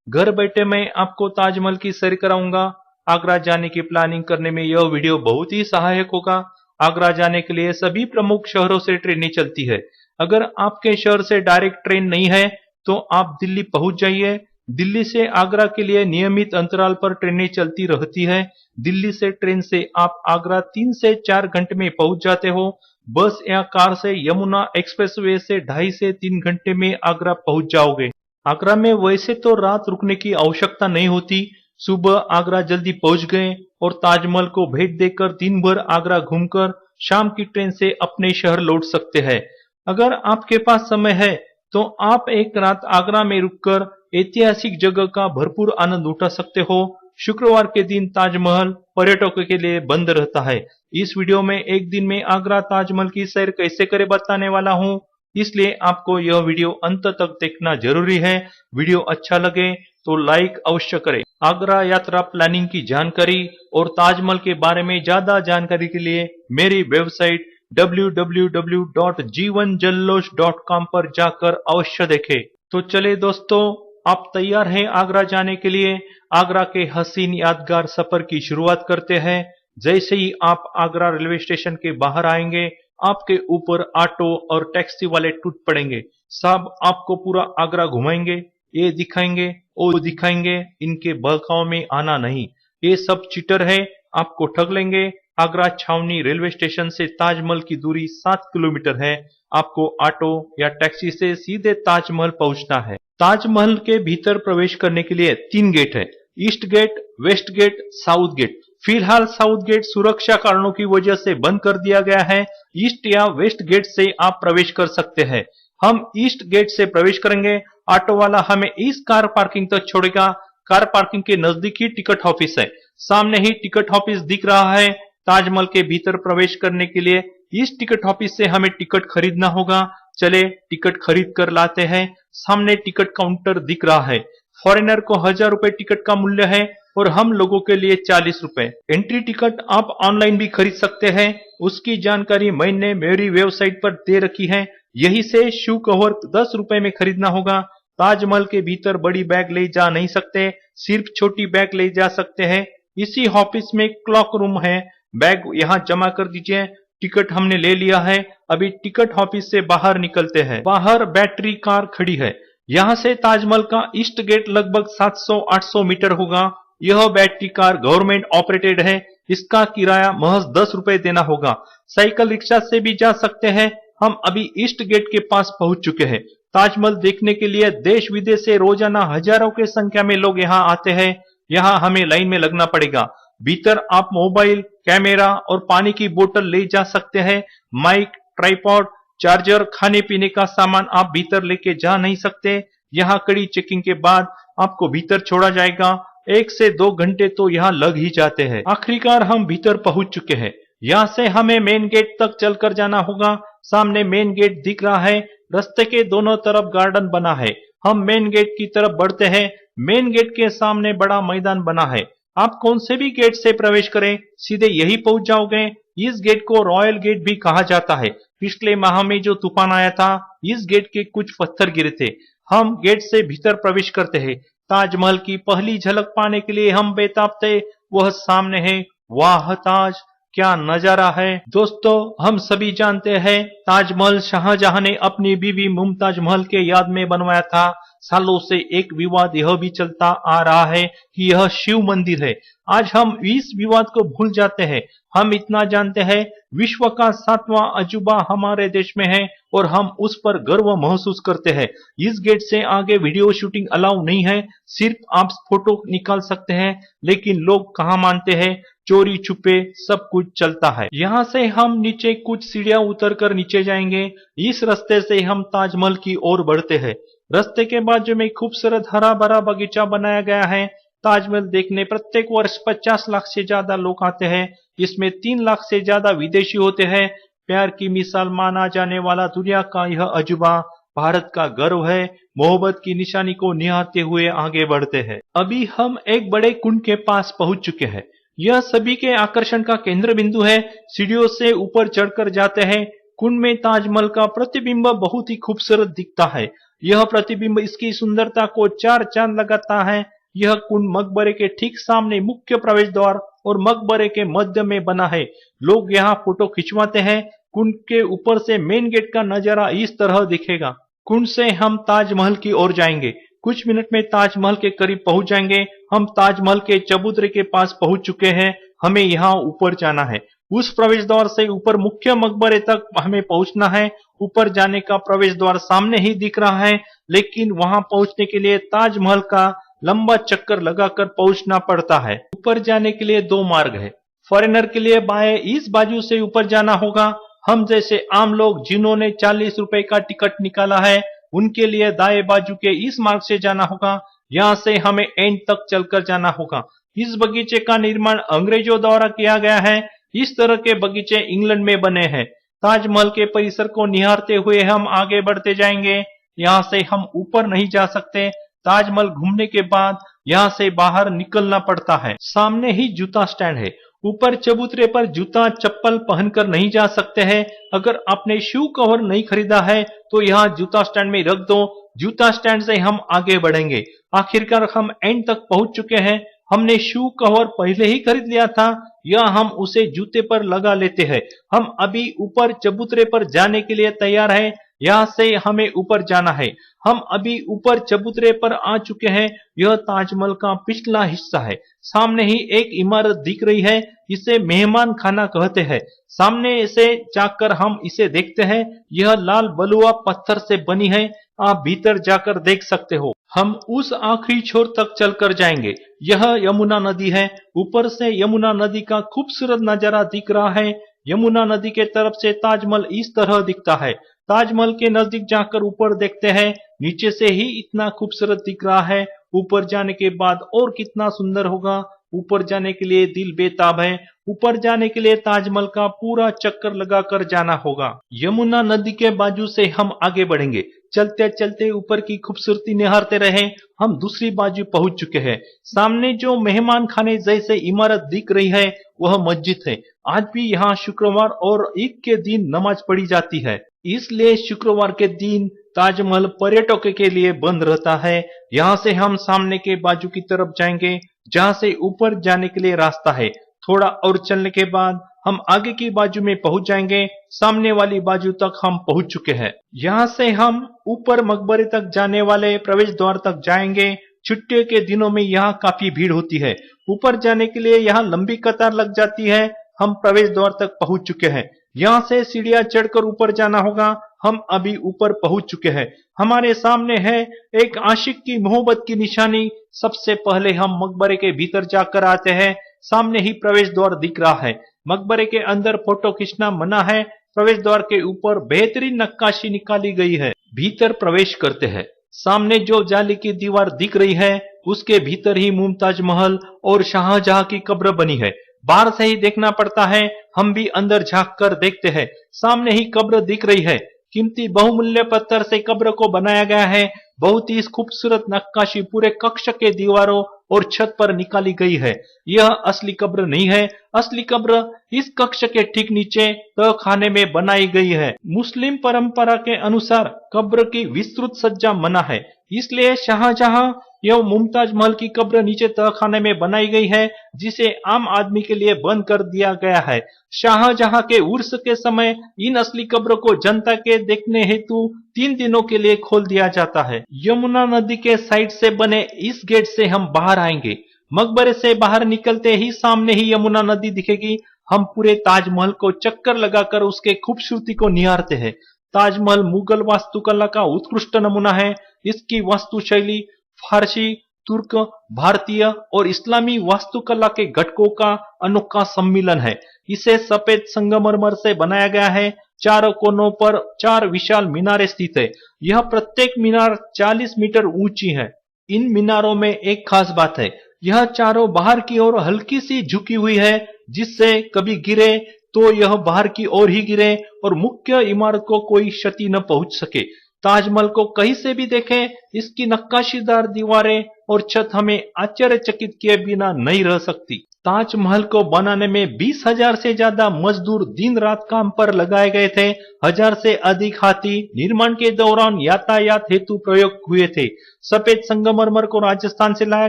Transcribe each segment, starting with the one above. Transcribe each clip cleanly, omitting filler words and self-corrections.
घर बैठे मैं आपको ताजमहल की सैर कराऊंगा। आगरा जाने की प्लानिंग करने में यह वीडियो बहुत ही सहायक होगा। आगरा जाने के लिए सभी प्रमुख शहरों से ट्रेनें चलती है। अगर आपके शहर से डायरेक्ट ट्रेन नहीं है तो आप दिल्ली पहुंच जाइए। दिल्ली से आगरा के लिए नियमित अंतराल पर ट्रेनें चलती रहती है। दिल्ली से ट्रेन से आप आगरा 3 से 4 घंटे में पहुंच जाते हो। बस या कार से यमुना एक्सप्रेसवे से 2.5 से 3 घंटे में आगरा पहुंच जाओगे। आगरा में वैसे तो रात रुकने की आवश्यकता नहीं होती। सुबह आगरा जल्दी पहुंच गए और ताजमहल को भेंट देकर दिन भर आगरा घूमकर शाम की ट्रेन से अपने शहर लौट सकते हैं। अगर आपके पास समय है तो आप एक रात आगरा में रुककर ऐतिहासिक जगह का भरपूर आनंद उठा सकते हो। शुक्रवार के दिन ताजमहल पर्यटकों के लिए बंद रहता है। इस वीडियो में एक दिन में आगरा ताजमहल की सैर कैसे करें बताने वाला हूँ, इसलिए आपको यह वीडियो अंत तक देखना जरूरी है। वीडियो अच्छा लगे तो लाइक अवश्य करें। आगरा यात्रा प्लानिंग की जानकारी और ताजमहल के बारे में ज्यादा जानकारी के लिए मेरी वेबसाइट www.jeevanjallosh.com पर जाकर अवश्य देखें। तो चले दोस्तों, आप तैयार हैं आगरा जाने के लिए? आगरा के हसीन यादगार सफर की शुरुआत करते हैं। जैसे ही आप आगरा रेलवे स्टेशन के बाहर आएंगे, आपके ऊपर ऑटो और टैक्सी वाले टूट पड़ेंगे। सब आपको पूरा आगरा घुमाएंगे, ये दिखाएंगे वो दिखाएंगे। इनके बहकाव में आना नहीं, ये सब चीटर है, आपको ठग लेंगे। आगरा छावनी रेलवे स्टेशन से ताजमहल की दूरी 7 किलोमीटर है। आपको ऑटो या टैक्सी से सीधे ताजमहल पहुंचना है। ताजमहल के भीतर प्रवेश करने के लिए 3 गेट है, east gate, west gate, south gate. फिलहाल साउथ गेट सुरक्षा कारणों की वजह से बंद कर दिया गया है। ईस्ट या वेस्ट गेट से आप प्रवेश कर सकते हैं। हम ईस्ट गेट से प्रवेश करेंगे। ऑटो वाला हमें इस कार पार्किंग तक छोड़ेगा। कार पार्किंग के नजदीक ही टिकट ऑफिस है। सामने ही टिकट ऑफिस दिख रहा है। ताजमहल के भीतर प्रवेश करने के लिए इस टिकट ऑफिस से हमें टिकट खरीदना होगा। चले टिकट खरीद कर लाते हैं। सामने टिकट काउंटर दिख रहा है। फॉरेनर को 1000 रुपए टिकट का मूल्य है और हम लोगों के लिए 40 रुपए। एंट्री टिकट आप ऑनलाइन भी खरीद सकते हैं, उसकी जानकारी मैंने मेरी वेबसाइट पर दे रखी है। यही से शू कवर 10 रुपए में खरीदना होगा। ताजमहल के भीतर बड़ी बैग ले जा नहीं सकते, सिर्फ छोटी बैग ले जा सकते हैं। इसी ऑफिस में क्लॉक रूम है, बैग यहाँ जमा कर दीजिए। टिकट हमने ले लिया है। अभी टिकट ऑफिस से बाहर निकलते हैं। बाहर बैटरी कार खड़ी है। यहाँ से ताजमहल का ईस्ट गेट लगभग 700-800 मीटर होगा। यह बैटरी कार गवर्नमेंट ऑपरेटेड है। इसका किराया महज 10 रुपए देना होगा। साइकिल रिक्शा से भी जा सकते हैं। हम अभी ईस्ट गेट के पास पहुंच चुके हैं। ताजमहल देखने के लिए देश विदेश से रोजाना हजारों की संख्या में लोग यहाँ आते हैं। यहाँ हमें लाइन में लगना पड़ेगा। भीतर आप मोबाइल, कैमरा और पानी की बोतल ले जा सकते हैं। माइक, ट्राइपॉड, चार्जर, खाने पीने का सामान आप भीतर लेके जा नहीं सकते। यहाँ कड़ी चेकिंग के बाद आपको भीतर छोड़ा जाएगा। 1 से 2 घंटे तो यहाँ लग ही जाते हैं। आखिरकार हम भीतर पहुंच चुके हैं। यहाँ से हमें मेन गेट तक चलकर जाना होगा। सामने मेन गेट दिख रहा है। रास्ते के दोनों तरफ गार्डन बना है। हम मेन गेट की तरफ बढ़ते हैं। मेन गेट के सामने बड़ा मैदान बना है। आप कौन से भी गेट से प्रवेश करें, सीधे यही पहुंच जाओगे। इस गेट को रॉयल गेट भी कहा जाता है। पिछले माह में जो तूफान आया था, इस गेट के कुछ पत्थर गिरे थे। हम गेट से भीतर प्रवेश करते हैं। ताजमहल की पहली झलक पाने के लिए हम बेताब थे। वह सामने है। वाह ताज, क्या नजारा है। दोस्तों, हम सभी जानते हैं ताजमहल शाहजहां ने अपनी बीवी मुमताज महल के याद में बनवाया था। सालों से एक विवाद यह भी चलता आ रहा है कि यह शिव मंदिर है। आज हम इस विवाद को भूल जाते हैं। हम इतना जानते हैं, विश्व का 7वां अजूबा हमारे देश में है और हम उस पर गर्व महसूस करते हैं। इस गेट से आगे वीडियो शूटिंग अलाउ नहीं है, सिर्फ आप फोटो निकाल सकते हैं। लेकिन लोग कहाँ मानते हैं, चोरी छुपे सब कुछ चलता है। यहाँ से हम नीचे कुछ सीढ़ियां उतरकर नीचे जाएंगे। इस रास्ते से हम ताजमहल की ओर बढ़ते हैं। रास्ते के बाजू में खूबसूरत हरा भरा बगीचा बनाया गया है। ताजमहल देखने प्रत्येक वर्ष 50 लाख से ज्यादा लोग आते हैं। इसमें 3 लाख से ज्यादा विदेशी होते हैं। प्यार की मिसाल माना जाने वाला दुनिया का यह अजूबा भारत का गर्व है। मोहब्बत की निशानी को निहारते हुए आगे बढ़ते हैं। अभी हम एक बड़े कुंड के पास पहुंच चुके हैं। यह सभी के आकर्षण का केंद्र बिंदु है। सीढ़ियों से ऊपर चढ़कर जाते हैं। कुंड में ताजमहल का प्रतिबिंब बहुत ही खूबसूरत दिखता है। यह प्रतिबिंब इसकी सुंदरता को चार चांद लगाता है। यह कुंड मकबरे के ठीक सामने मुख्य प्रवेश द्वार और मकबरे के मध्य में बना है। लोग यहाँ फोटो खिंचवाते हैं। कुंड के ऊपर से मेन गेट का नजारा इस तरह दिखेगा। कुंड से हम ताजमहल की ओर जाएंगे। कुछ मिनट में ताजमहल के करीब पहुंच जाएंगे। हम ताजमहल के चबूतरे के पास पहुंच चुके हैं। हमें यहाँ ऊपर जाना है। उस प्रवेश द्वार से ऊपर मुख्य मकबरे तक हमें पहुंचना है। ऊपर जाने का प्रवेश द्वार सामने ही दिख रहा है, लेकिन वहां पहुंचने के लिए ताजमहल का लंबा चक्कर लगाकर पहुंचना पड़ता है। ऊपर जाने के लिए दो मार्ग है। फॉरेनर के लिए बाएं इस बाजू से ऊपर जाना होगा। हम जैसे आम लोग जिन्होंने 40 रुपए का टिकट निकाला है, उनके लिए दाएं बाजू के इस मार्ग से जाना होगा। यहाँ से हमें एंड तक चलकर जाना होगा। इस बगीचे का निर्माण अंग्रेजों द्वारा किया गया है। इस तरह के बगीचे इंग्लैंड में बने हैं। ताजमहल के परिसर को निहारते हुए हम आगे बढ़ते जाएंगे। यहाँ से हम ऊपर नहीं जा सकते। ताजमहल घूमने के बाद यहाँ से बाहर निकलना पड़ता है। सामने ही जूता स्टैंड है। ऊपर चबूतरे पर जूता चप्पल पहनकर नहीं जा सकते हैं। अगर आपने शू कवर नहीं खरीदा है तो यहाँ जूता स्टैंड में रख दो। जूता स्टैंड से हम आगे बढ़ेंगे। आखिरकार हम एंड तक पहुंच चुके हैं। हमने शू कवर पहले ही खरीद लिया था, या हम उसे जूते पर लगा लेते हैं। हम अभी ऊपर चबूतरे पर जाने के लिए तैयार हैं। यहाँ से हमें ऊपर जाना है। हम अभी ऊपर चबूतरे पर आ चुके हैं। यह ताजमहल का पिछला हिस्सा है। सामने ही एक इमारत दिख रही है। इसे मेहमान खाना कहते हैं। सामने से जाकर हम इसे देखते हैं। यह लाल बलुआ पत्थर से बनी है। आप भीतर जाकर देख सकते हो। हम उस आखिरी छोर तक चलकर जाएंगे। यह यमुना नदी है। ऊपर से यमुना नदी का खूबसूरत नजारा दिख रहा है। यमुना नदी के तरफ से ताजमहल इस तरह दिखता है। ताजमहल के नजदीक जाकर ऊपर देखते हैं। नीचे से ही इतना खूबसूरत दिख रहा है। ऊपर जाने के बाद और कितना सुंदर होगा। ऊपर जाने के लिए दिल बेताब है। ऊपर जाने के लिए ताजमहल का पूरा चक्कर लगाकर जाना होगा। यमुना नदी के बाजू से हम आगे बढ़ेंगे। चलते चलते ऊपर की खूबसूरती निहारते रहे। हम दूसरी बाजू पहुंच चुके हैं। सामने जो मेहमान खाने जैसे इमारत दिख रही है, वह मस्जिद है। आज भी यहाँ शुक्रवार और ईद के दिन नमाज पढ़ी जाती है। इसलिए शुक्रवार के दिन ताजमहल पर्यटकों के लिए बंद रहता है। यहाँ से हम सामने के बाजू की तरफ जाएंगे, जहाँ से ऊपर जाने के लिए रास्ता है। थोड़ा और चलने के बाद हम आगे की बाजू में पहुंच जाएंगे। सामने वाली बाजू तक हम पहुंच चुके हैं। यहाँ से हम ऊपर मकबरे तक जाने वाले प्रवेश द्वार तक जाएंगे। छुट्टियों के दिनों में यहाँ काफी भीड़ होती है। ऊपर जाने के लिए यहाँ लंबी कतार लग जाती है। हम प्रवेश द्वार तक पहुंच चुके हैं। यहाँ से सीढ़ियां चढ़कर ऊपर जाना होगा। हम अभी ऊपर पहुंच चुके हैं। हमारे सामने है एक आशिक की मोहब्बत की निशानी। सबसे पहले हम मकबरे के भीतर जाकर आते हैं। सामने ही प्रवेश द्वार दिख रहा है। मकबरे के अंदर फोटो खींचना मना है। प्रवेश द्वार के ऊपर बेहतरीन नक्काशी निकाली गई है। भीतर प्रवेश करते हैं। सामने जो जाली की दीवार दिख रही है, उसके भीतर ही मुमताज महल और शाहजहां की कब्र बनी है। बाहर से ही देखना पड़ता है। हम भी अंदर झांक कर देखते हैं। सामने ही कब्र दिख रही है। कीमती बहुमूल्य पत्थर से कब्र को बनाया गया है। बहुत ही खूबसूरत नक्काशी पूरे कक्ष के दीवारों और छत पर निकाली गई है। यह असली कब्र नहीं है। असली कब्र इस कक्ष के ठीक नीचे तहखाने में बनाई गई है। मुस्लिम परंपरा के अनुसार कब्र की विस्तृत सज्जा मना है। इसलिए शाहजहां यह मुमताज महल की कब्र नीचे तहखाने में बनाई गई है, जिसे आम आदमी के लिए बंद कर दिया गया है। शाहजहां के उर्स के समय इन असली कब्र को जनता के देखने हेतु 3 दिनों के लिए खोल दिया जाता है। यमुना नदी के साइड से बने इस गेट से हम बाहर आएंगे। मकबरे से बाहर निकलते ही सामने ही यमुना नदी दिखेगी। हम पूरे ताजमहल को चक्कर लगाकर उसके खूबसूरती को निहारते हैं। ताजमहल मुगल वास्तुकला का उत्कृष्ट नमूना है। इसकी वास्तुशैली फारसी, तुर्क, भारतीय और इस्लामी वास्तुकला के घटकों का अनोखा सम्मिलन है। इसे सफेद संगमरमर से बनाया गया है। चारों कोनों पर 4 विशाल मीनारें स्थित है। यह प्रत्येक मीनार 40 मीटर ऊंची है। इन मीनारों में एक खास बात है, यह चारों बाहर की ओर हल्की सी झुकी हुई है, जिससे कभी गिरे तो यह बाहर की ओर ही गिरे और मुख्य इमारत को कोई क्षति न पहुंच सके। ताजमहल को कहीं से भी देखें, इसकी नक्काशीदार दीवारें और छत हमें आश्चर्यचकित किए बिना नहीं रह सकती। ताजमहल को बनाने में 20,000 से ज्यादा मजदूर दिन रात काम पर लगाए गए थे। 1000 से अधिक हाथी निर्माण के दौरान यातायात हेतु प्रयोग हुए थे। सफेद संगमरमर को राजस्थान से लाया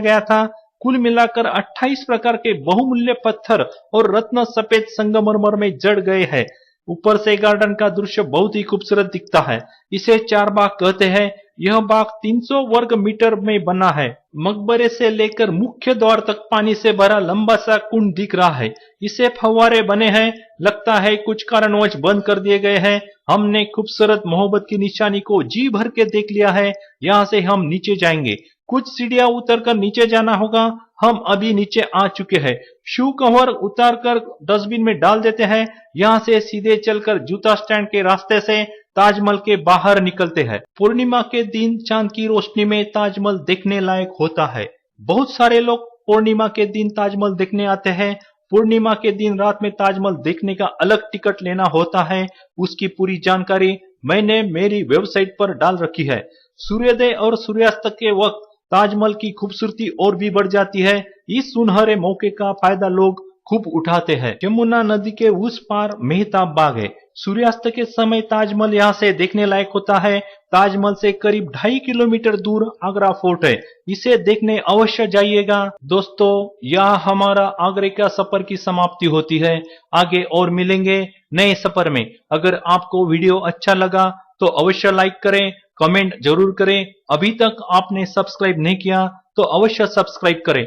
गया था। कुल मिलाकर 28 प्रकार के बहुमूल्य पत्थर और रत्न सफेद संगमरमर में जड़ गए हैं। ऊपर से गार्डन का दृश्य बहुत ही खूबसूरत दिखता है। इसे 4 बाग कहते हैं। यह बाग 300 वर्ग मीटर में बना है। मकबरे से लेकर मुख्य द्वार तक पानी से भरा लंबा सा कुंड दिख रहा है। इसे फव्वारे बने हैं। लगता है कुछ कारणवश बंद कर दिए गए हैं। हमने खूबसूरत मोहब्बत की निशानी को जी भर के देख लिया है। यहाँ से हम नीचे जाएंगे। कुछ सीढ़ियां उतरकर नीचे जाना होगा। हम अभी नीचे आ चुके हैं। शू कवर उतारकर डस्टबिन में डाल देते हैं। यहाँ से सीधे चलकर जूता स्टैंड के रास्ते से ताजमहल के बाहर निकलते हैं। पूर्णिमा के दिन चांद की रोशनी में ताजमहल देखने लायक होता है। बहुत सारे लोग पूर्णिमा के दिन ताजमहल देखने आते हैं। पूर्णिमा के दिन रात में ताजमहल देखने का अलग टिकट लेना होता है। उसकी पूरी जानकारी मैंने मेरी वेबसाइट पर डाल रखी है। सूर्योदय और सूर्यास्त के वक्त ताजमहल की खूबसूरती और भी बढ़ जाती है। इस सुनहरे मौके का फायदा लोग खूब उठाते हैं। यमुना नदी के उस पार मेहताब बाग है। सूर्यास्त के समय ताजमहल यहाँ से देखने लायक होता है। ताजमहल से करीब 2.5 किलोमीटर दूर आगरा फोर्ट है। इसे देखने अवश्य जाइएगा। दोस्तों, यहाँ हमारा आगरे का सफर की समाप्ति होती है। आगे और मिलेंगे नए सफर में। अगर आपको वीडियो अच्छा लगा तो अवश्य लाइक करें, कमेंट जरूर करें। अभी तक आपने सब्सक्राइब नहीं किया तो अवश्य सब्सक्राइब करें।